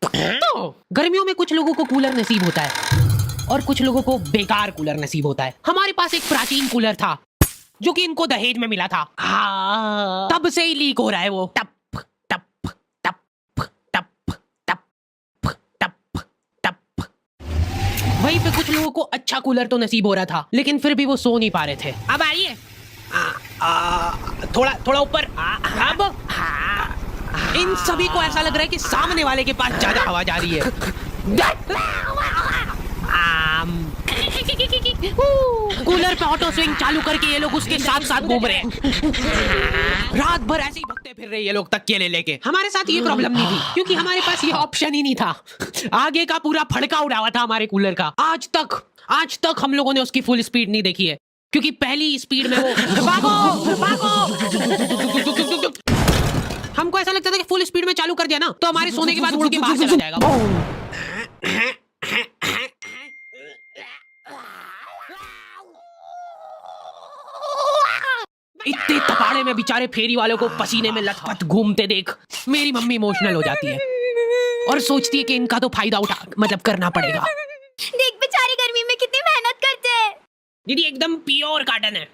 तो गर्मियों में कुछ लोगों को कूलर नसीब होता है और कुछ लोगों को बेकार कूलर नसीब होता है। हमारे पास एक प्राचीन कूलर था जो कि इनको दहेज में मिला था। तब से ही लीक हो रहा है वो। टप टप टप टप टप टप टप। वहीं पे कुछ लोगों को अच्छा कूलर तो नसीब हो रहा था, लेकिन फिर भी वो सो नहीं पा रहे थे। अब आइए, थोड़ा थोड़ा ऊपर। अब इन सभी को ऐसा लग रहा है कि सामने वाले के पास ज्यादा हवा जा रही है। कूलर पे ऑटो स्विंग चालू करके ये लोग उसके साथ साथ घूम रहे हैं। रात भर ऐसे ही भगते फिर रहे ये लोग तकिए ले लेके। हमारे साथ ये प्रॉब्लम नहीं थी क्योंकि हमारे पास ये ऑप्शन ही नहीं था। आगे का पूरा फड़का उड़ा हुआ था हमारे कूलर का। आज तक हम लोगों ने उसकी फुल स्पीड नहीं देखी है क्योंकि पहली स्पीड में वो भागो भागो। हमको ऐसा लगता था कि फुल स्पीड में चालू कर दिया ना तो हमारे सोने के बाद उड़ के बाहर चला जाएगा। इतने तपाड़े में बेचारे फेरी वालों को पसीने में लथपथ घूमते देख मेरी मम्मी इमोशनल हो जाती है और सोचती है कि इनका तो फायदा करना पड़ेगा। देख बेचारे गर्मी में कितनी मेहनत करते हैं। दीदी एकदम प्योर कॉटन है।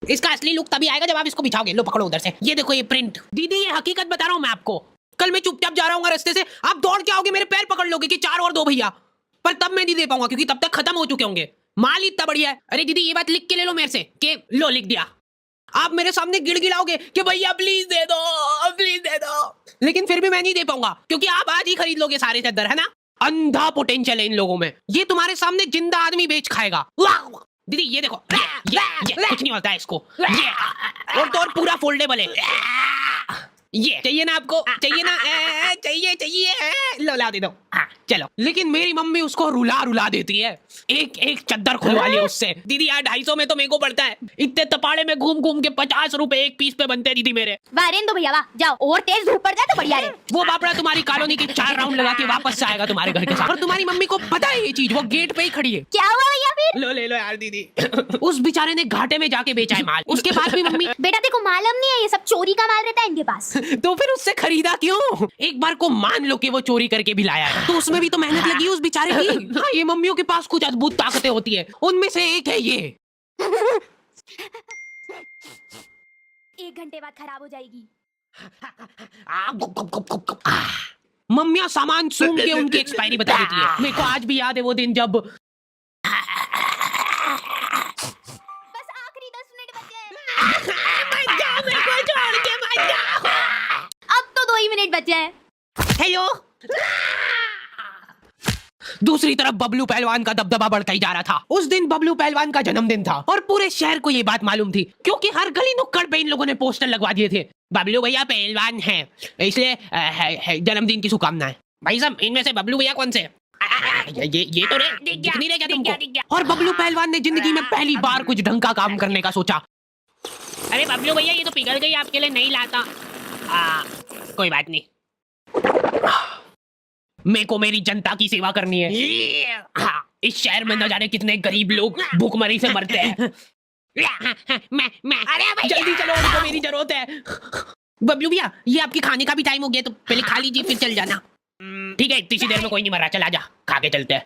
इसका असली लुक तभी आएगा जब आप इसको बिछाओगे। लो पकड़ो उधर से, ये देखो ये प्रिंट। दीदी ये हकीकत बता रहा हूँ मैं आपको। कल मैं चुपचाप जा रहा हूँ रास्ते से, आप दौड़ के आओगे मेरे पैर पकड़ लोगे कि 4 और 2 भैया, पर तब मैं नहीं दे पाऊंगा क्योंकि तब तक खत्म हो चुके होंगे। माल इतना बढ़िया है। अरे दीदी ये बात लिख के ले लो मेरे से कि लो लिख दिया। आप मेरे सामने गिड़गिड़ाओगे कि भैया प्लीज दे दो प्लीज दे दो, लेकिन फिर भी मैं नहीं दे पाऊंगा क्योंकि आप आज ही खरीद लोगे सारे चद्दर, है ना। अंधा पोटेंशियल है इन लोगों में। ये तुम्हारे सामने जिंदा आदमी बेच खाएगा। दीदी ये देखो, ये कुछ नहीं होता है इसको। ये और तो और पूरा फोल्डेबल है। ये चाहिए ना आपको? चाहिए ना? चाहिए लो ला दे दो। चलो। लेकिन मेरी मम्मी उसको रुला देती है। एक चद्दर खुलवा लिया उससे। दीदी यार 250 में तो मेरे को पड़ता है। इतने तपाड़े में घूम घूम के 50 रुपए एक पीस पे बनते दीदी मेरे। वाह रेन दो भैया वाह, जाओ और तेज धूप पड़ जाए तो बढ़िया रे। वो बापड़ा तुम्हारी कॉलोनी की 4 राउंड लगा के वापस से आएगा तुम्हारे घर के साथ। और तुम्हारी मम्मी को पता है ये चीज, वो गेट पे ही खड़ी है। क्या हुआ भैया फिर? लो ले लो यार दीदी। उस बेचारे ने घाटे में जाके बेचा है माल। उसके बाद भी मम्मी बेटा देखो मालूम नहीं है, ये सब चोरी का माल रहता है इनके पास। तो फिर उससे खरीदा क्यों? एक बार को मान लो कि वो चोरी करके भी लाया है तो उसमें भी तो मेहनत लगी उस बेचारे की। हाँ, ये मम्मियों के पास कुछ अद्भुत ताकतें होती है, उनमें से एक है ये। 1 घंटे बाद खराब हो जाएगी। मम्मियाँ सामान सूंघ के उनकी एक्सपायरी बता देती है। मेरे को आज भी याद है वो दिन जब बस आखिरी 10 मिनट बचे हैं। अब तो 2 ही मिनट बचे हैं। हेलो। दूसरी तरफ बबलू पहलवान का दबदबा बढ़ता ही जा रहा था। उस दिन बबलू पहलवान का जन्मदिन था और पूरे शहर को ये बात मालूम थी क्योंकि हर गली नुक्कड़ पे इन लोगों ने पोस्टर लगवा दिए थे, बबलू भैया पहलवान हैं इसलिए जन्मदिन की शुभकामनाएं। भाई साहब इनमें से बबलू भैया कौन से? ये तो दिख नहीं रहा क्या तुमको? और बबलू पहलवान ने जिंदगी में पहली बार कुछ ढंग का काम करने का सोचा। अरे बबलू भैया ये तो पिघल गई, आपके लिए नहीं लाता। कोई बात नहीं, मेरे को मेरी जनता की सेवा करनी है। हाँ, इस शहर में न जाने कितने गरीब लोग भूखमरी से मरते हैं। मैं अरे जल्दी चलो, उनको मेरी जरूरत है। बबलू भैया ये आपकी खाने का भी टाइम हो गया तो पहले खा लीजिए फिर चल जाना। ठीक है, इतनी सी देर में कोई नहीं मरा, चला जा खा के चलते हैं।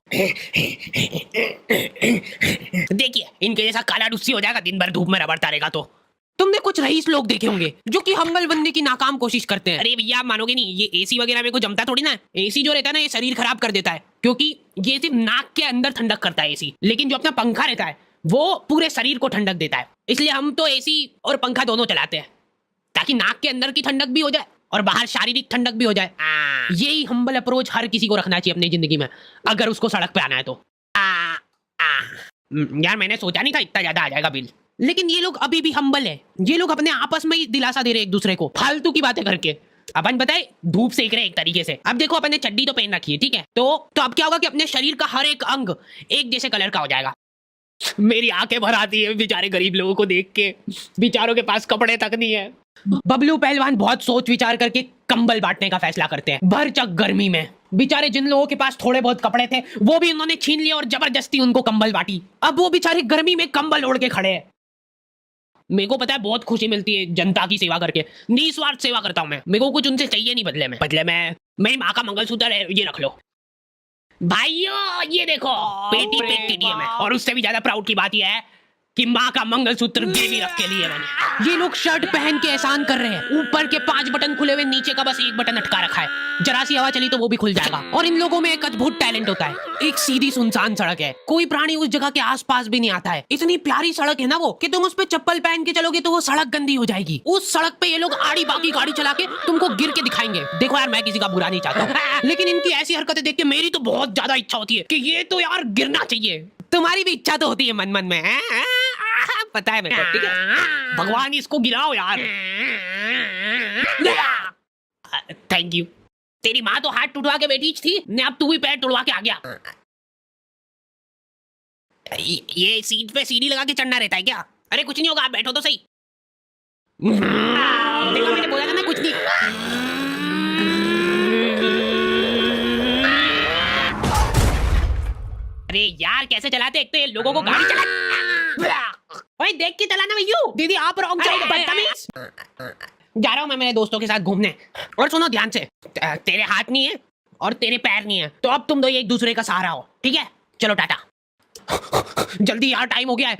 देखिए इनके जैसा काला डुस्सी हो जाएगा दिन भर धूप में रबड़ता रहेगा तो। तुमने कुछ रईस लोग देखे होंगे जो कि हम्बल बनने की नाकाम कोशिश करते हैं। अरे भैया आप मानोगे नहीं, ये एसी वगैरह मेरे को जमता थोड़ी ना। एसी जो रहता है ना ये शरीर खराब कर देता है क्योंकि ये सिर्फ नाक के अंदर ठंडक करता है एसी, लेकिन जो अपना पंखा रहता है वो पूरे शरीर को ठंडक देता है। इसलिए हम तो एसी और पंखा दोनों चलाते हैं ताकि नाक के अंदर की ठंडक भी हो जाए और बाहर शारीरिक ठंडक भी हो जाए। यही हम्बल अप्रोच हर किसी को रखना चाहिए अपनी जिंदगी में अगर उसको सड़क पे आना है तो। यार मैंने सोचा नहीं था इतना ज्यादा आ जाएगा बिल, लेकिन ये लोग अभी भी हम्बल है। ये लोग अपने आपस में ही दिलासा दे रहे एक दूसरे को फालतू की बातें करके। अपन बताए धूप सेक रहे एक तरीके से। अब देखो अपन ने चड्डी तो पहन रखी है, ठीक है, तो अब क्या होगा कि अपने शरीर का हर एक अंग एक जैसे कलर का हो जाएगा। मेरी आंखें भर आती है बेचारे गरीब लोगों को देख के, बेचारों के पास कपड़े तक नहीं है। बबलू पहलवान बहुत सोच विचार करके कंबल बांटने का फैसला करते हैं भरचक गर्मी में। बेचारे जिन लोगों के पास थोड़े बहुत कपड़े थे वो भी उन्होंने छीन लिए और जबरदस्ती उनको कंबल बांटी। अब वो बेचारे गर्मी में कंबल ओढ़ के खड़े हैं। मेरे को पता है बहुत खुशी मिलती है जनता की सेवा करके, निस्वार्थ सेवा करता हूँ मैं। मेरे को कुछ उनसे चाहिए नहीं बदले में। मेरी माँ का मंगलसूत्र है, ये रख लो भाइयों। ये देखो पेटी पे टीडीएम है। और उससे भी ज्यादा प्राउड की बात यह है कि माँ का मंगलसूत्र बेबी रख के लिए मैंने। ये लोग शर्ट पहन के एहसान कर रहे हैं। ऊपर के 5 बटन खुले हुए, नीचे का बस 1 बटन अटका रखा है। जरा सी हवा चली तो वो भी खुल जाएगा। और इन लोगों में एक अद्भुत टैलेंट होता है। एक सीधी सुनसान सड़क है, कोई प्राणी उस जगह के आसपास भी नहीं आता है। इतनी प्यारी सड़क है ना वो कि तुम उस पे चप्पल पहन के चलोगे तो वो सड़क गंदी हो जाएगी। उस सड़क पे ये लोग आड़ी बाकी गाड़ी चला के तुमको गिर के दिखाएंगे। देखो यार, मैं किसी का बुरा नहीं चाहता, लेकिन इनकी ऐसी हरकतें देख के मेरी तो बहुत ज्यादा इच्छा होती है कि ये तो यार गिरना चाहिए। तुम्हारी भी इच्छा तो होती है मन मन में, पता है मेरे को, ठीक है? भगवान इसको गिराओ यार। Thank you. तेरी माँ तो हाथ टुटवा के बैठी थी ने, अब तू भी पैर टुटवा के आ गया। ये सीट पे सीढ़ी लगा के चढ़ना रहता है क्या? अरे कुछ नहीं होगा, आप बैठो तो सही। देखो मैंने बोला था ना, कुछ नहीं। अरे यार कैसे चलाते, एक तो ये लोगों को गाड़ी चला। ओए देख के चलाना भैया। दीदी आप रॉन्ग साइड, बदतमीज। जा रहा हूँ मैं मेरे दोस्तों के साथ घूमने। और सुनो ध्यान से, तेरे हाथ नहीं है और तेरे पैर नहीं है, तो अब तुम दो एक दूसरे का सहारा हो, ठीक है? चलो टाटा। जल्दी यार, टाइम हो गया है।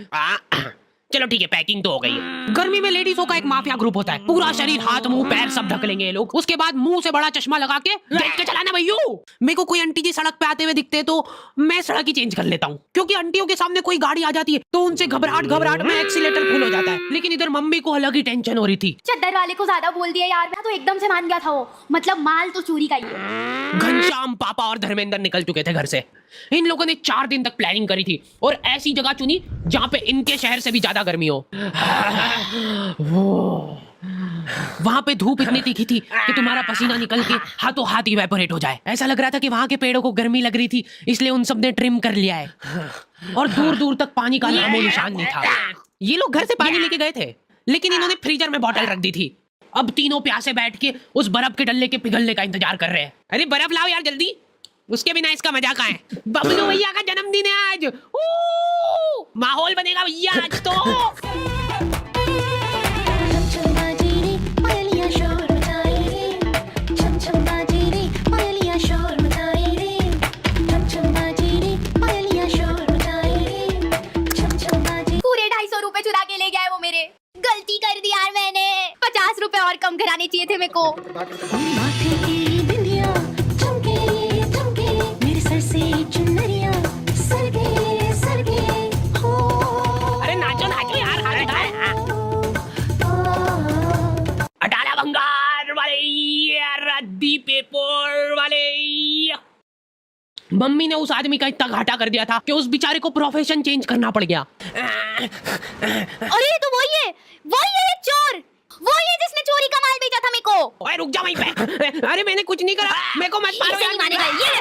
चलो ठीक है, पैकिंग तो हो गई है। गर्मी में लेडीजों का एक माफिया ग्रुप होता है। पूरा शरीर, हाथ, मुंह, पैर सब ढक लेंगे ये लोग। उसके बाद मुंह से बड़ा चश्मा लगा के देख के चलाना भैया। मेरे को कोई आंटी जी सड़क पे आते हुए दिखते तो मैं सड़क ही चेंज कर लेता हूँ, क्योंकि आंटियों के सामने कोई गाड़ी आ जाती है तो उनसे घबराहट में एक्सीलेटर फुल हो जाता है। लेकिन इधर मम्मी को अलग ही टेंशन हो रही थी। चद्दर वाले को ज्यादा बोल दिया यार, मैं तो एकदम से मान गया था वो। मतलब माल तो चोरी का ही है। घनश्याम, पापा और धर्मेंद्र निकल चुके थे घर से। इन लोगों ने 4 दिन तक प्लानिंग करी थी और ऐसी जगह चुनी जहां पे इनके शहर से भी ज्यादा गर्मी हो। वहां पे धूप इतनी तीखी थी कि तुम्हारा पसीना निकल के हाथों हाथ इवेपोरेट हो जाए। ऐसा लग रहा था कि वहां के पेड़ों को गर्मी लग रही थी, इसलिए उन सब ने ट्रिम कर लिया है। और दूर दूर तक पानी का नामो निशान नहीं था। ये लोग घर से पानी लेके गए थे, लेकिन इन्होंने फ्रीजर में बॉटल रख दी थी। अब तीनों प्यासे बैठ के उस बर्फ के डल्ले के पिघलने का इंतजार कर रहे हैं। अरे बर्फ लाओ यार जल्दी, उसके बिना इसका मजा कहाँ है? बबलू भैया का जन्मदिन है आज। माहौल बनेगा भैया आज तो। पूरे 250 रुपए चुरा के ले गया है वो मेरे। गलती कर दी यार मैंने। 50 रुपए और कम कराने चाहिए थे मेरे को। अरे नाचो नाचो यार, अटाला भंगार वाले, रद्दी पेपर वाले। मम्मी ने उस आदमी का इतना घाटा कर दिया था कि उस बेचारे को प्रोफेशन चेंज करना पड़ गया। अरे तो वही है ये चोर, वही है जिसने चोरी का माल बेचा था मेरे को। ओए रुक जा वहीं पे। अरे मैंने कुछ नहीं करा, मेरे को मत मारो यार। मानेगा ये।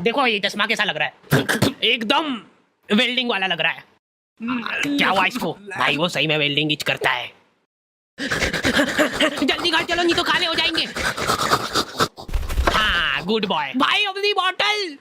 देखो ये चश्मा कैसा लग रहा है? एकदम वेल्डिंग वाला लग रहा है। क्या हुआ इसको? भाई वो सही में वेल्डिंग ही करता है। जल्दी घर चलो नहीं तो काले हो जाएंगे। हाँ गुड बॉय। भाई अपनी बॉटल।